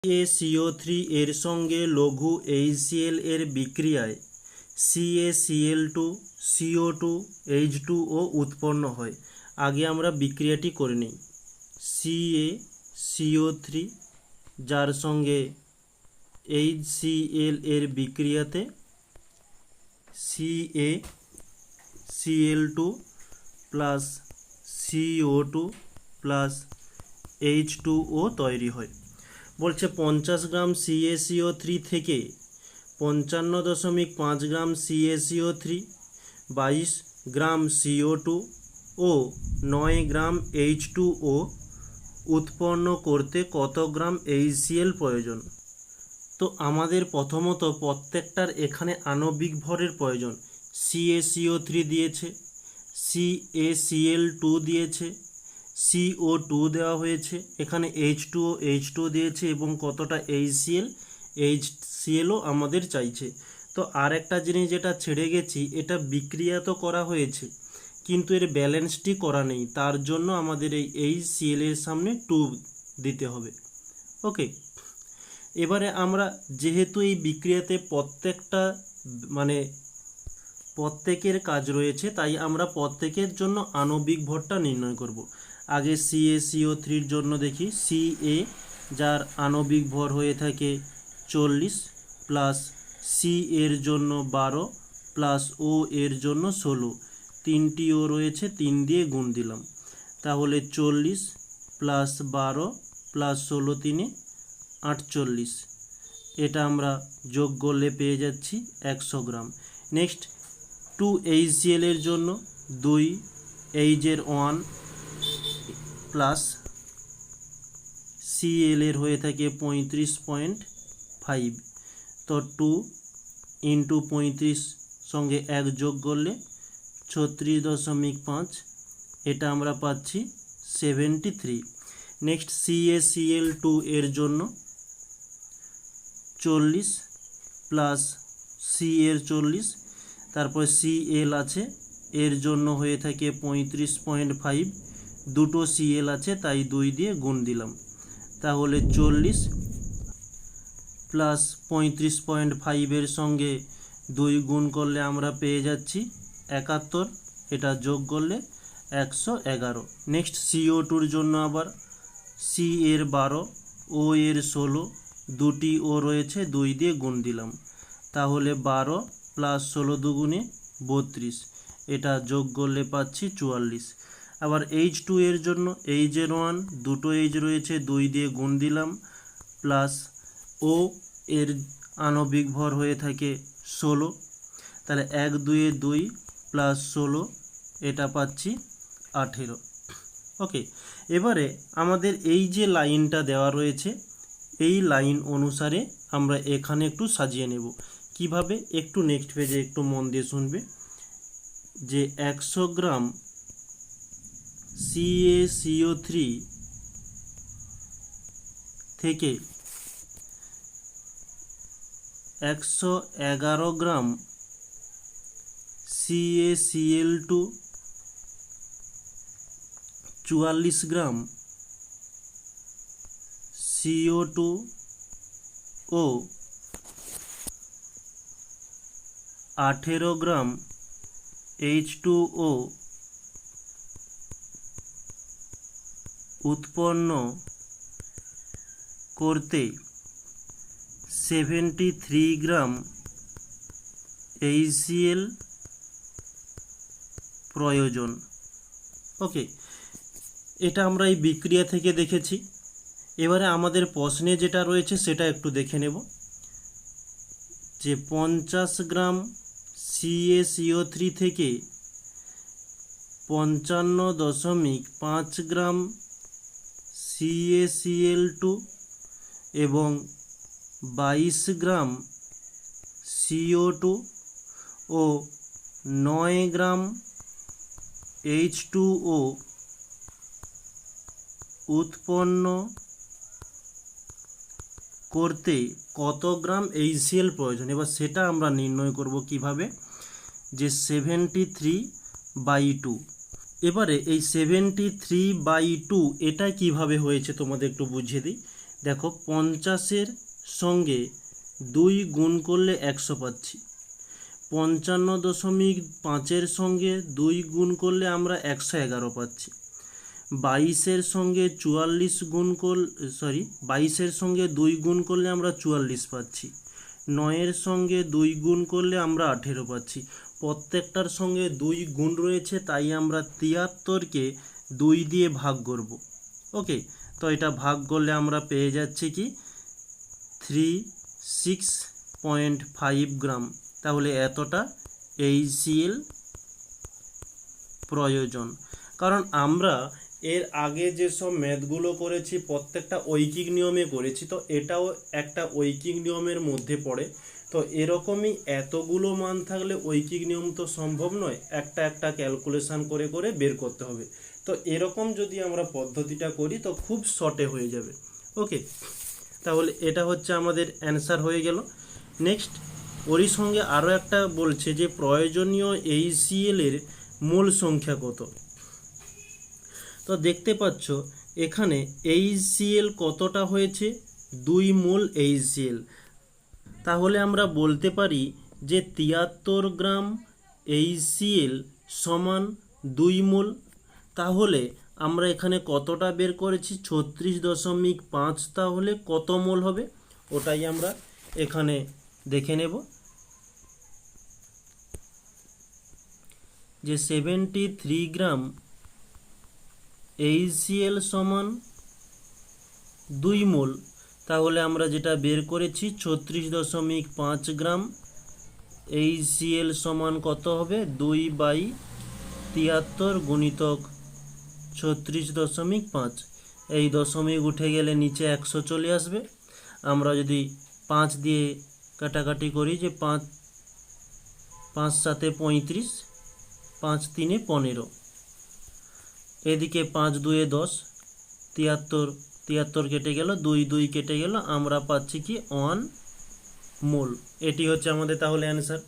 CaCO3 এর সঙ্গে লঘু HCl এর বিক্রিয়ায় CaCl2 CO2 H2O উৎপন্ন হয়। আগে আমরা বিক্রিয়াটি করে নিই। CaCO3 যার সঙ্গে HCl এর বিক্রিয়াতে CaCl2 plus CO2 plus H2O তৈরি হয়। বলছে 50 গ্রাম CaCO3 থেকে 55.5 গ্রাম CaCO3, 22 গ্রাম CO2 ও 9 গ্রাম H2O উৎপন্ন করতে কত গ্রাম HCl প্রয়োজন? তো আমাদের প্রথমত প্রত্যেকটার এখানে আণবিক ভরের প্রয়োজন। CaCO3 দিয়েছে, CaCl2 দিয়েছে, CO2 দেওয়া হয়েছে, এখানে H2O দিয়েছে এবং কতটা HClও আমাদের চাইছে। তো আর একটা জিনিস যেটা ছেড়ে গেছি, এটা বিক্রিয়া তো করা হয়েছে কিন্তু এর ব্যালেন্সটি করা নেই, তার জন্য আমাদের এই HCl এর সামনে 2 দিতে হবে। ওকে, এবারে আমরা যেহেতু এই বিক্রিয়াতে প্রত্যেকের কাজ রয়েছে, তাই আমরা প্রত্যেকের জন্য আণবিক ভরটা নির্ণয় করব। আগে CaCO3 জন্য দেখি। Ca যার আণবিক ভর হয়ে থাকে 40 প্লাস C এর জন্য 12 প্লাস O এর জন্য 16, 3টি O রয়েছে, 3 দিয়ে গুণ দিলাম, তাহলে 40 প্লাস 12 প্লাস 16 3 48, এটা আমরা যোগ করলে পেয়ে যাচ্ছি 100 গ্রাম। নেক্সট 2HCl এর জন্য 2 H এর 1 প্লাস Cl এর হয়ে থাকে 35.5, তো 2 ইন্টু 35 সঙ্গে 1 যোগ করলে 36.5, এটা আমরা পাচ্ছি 73। নেক্সট CaCl2 এর জন্য 40 প্লাস C এর 40, তারপর Cl আছে, এর জন্য হয়ে থাকে 35.5, দুটো Cl আছে তাই 2 দিয়ে গুণ দিলাম, তাহলে 40 প্লাস 35.5 এর সঙ্গে 2 গুণ করলে আমরা পেয়ে যাচ্ছি 71, এটা যোগ করলে 111। নেক্সট CO2-র জন্য আবার C এর 12, O এর 16, দুটি O রয়েছে, 2 দিয়ে গুণ দিলাম, তাহলে 12 প্লাস 16 দুগুণে 32, এটা যোগ করলে পাচ্ছি 44। আবার H2 এর জন্য H এর 1, দুটো H রয়েছে, 2 দিয়ে গুণ দিলাম, প্লাস O এর আণবিক ভর হয়ে থাকে 16, তাহলে 1 2 2 প্লাস 16, এটা পাচ্ছি 18। ওকে, এবারে আমাদের এই যে লাইনটা দেওয়া রয়েছে, এই লাইন অনুসারে আমরা এখানে একটু সাজিয়ে নেব। কিভাবে? একটু নেক্সট পেজে একটু মন দিয়ে শুনবে যে 100 গ্রাম CaCO3 থেকে 111 গ্রাম CaCl2, 44 গ্রাম CO2 ও 18 গ্রাম H2O উৎপন্ন করতে 73 গ্রাম HCl প্রয়োজন। ওকে, এটা আমরা এই বিক্রিয়া থেকে দেখেছি। এবারে আমাদের প্রশ্নে যেটা রয়েছে সেটা একটু দেখে নেব যে 50 গ্রাম CaCO3 থেকে 55.5 গ্রাম CaCl2 এবং 22 গ্রাম CO2 ও 9 গ্রাম H2O উৎপন্ন করতে কত গ্রাম HCl প্রয়োজন। এবার সেটা আমরা নির্ণয় করব কিভাবে, যে 73/2। এবারে এই 73/2 এটা কিভাবে হয়েছে তোমাদের একটু বুঝিয়ে দিই। দেখো 50-এর সঙ্গে 2 গুণ করলে 100 পাচ্ছি। 55.5-এর সঙ্গে 2 গুণ করলে আমরা 111 পাচ্ছি। 22-এর সঙ্গে 22-এর সঙ্গে 2 গুণ করলে আমরা 44 পাচ্ছি। 9-এর সঙ্গে 2 গুণ করলে আমরা 18 পাচ্ছি। প্রত্যেকটার সঙ্গে 2 গুণ রয়েছে, তাই আমরা 73কে 2 দিয়ে ভাগ করব। ওকে, তো এটা ভাগ করলে আমরা পেয়ে যাচ্ছি কি 36.5 গ্রাম। তাহলে এতটা HCl প্রয়োজন। কারণ আমরা এর আগে যেসব ম্যাথগুলো করেছি প্রত্যেকটা ঐকিক নিয়মে করেছি, তো এটাও একটা ঐকিক নিয়মের মধ্যে পড়ে। তো এরকমই এতগুলো মান থাকলে ঐকিক নিয়ম তো সম্ভব নয়, একটা একটা ক্যালকুলেশন করে করে বের করতে হবে। তো এরকম যদি আমরা পদ্ধতিটা করি তো খুব শর্টে হয়ে যাবে। ওকে, তাহলে এটা হচ্ছে আমাদের অ্যান্সার হয়ে গেল। নেক্সট ওরই সঙ্গে আরও একটা বলছে যে প্রয়োজনীয় HCl এর মোল সংখ্যা কত। তো দেখতে পাচ্ছ এখানে HCl কতটা হয়েছে, 2 মোল HCl। তাহলে আমরা বলতে পারি যে 73 গ্রাম HCl সমান 2 মোল। তাহলে আমরা এখানে কতটা বের করেছি, 36.5। তাহলে কত মোল হবে ওটাই আমরা এখানে দেখে নেব যে 73 গ্রাম HCl সমান 2 মোল। তাহলে আমরা যেটা বের করেছি 36.5 গ্রাম HCl সমান কত হবে, 2/73 গুণিতক 36.5। এই দশমিক উঠে গেলে নিচে 100 চলে আসবে। আমরা যদি 5 দিয়ে কাটাকাটি করি যে 5 7 35, 5 3 15, এদিকে 5 2 10, 73 কেটে গেল, 2 2 কেটে গেল, আমরা পাচ্ছি কি 1 মোল। এটি হচ্ছে আমাদের তাহলে অ্যান্সার।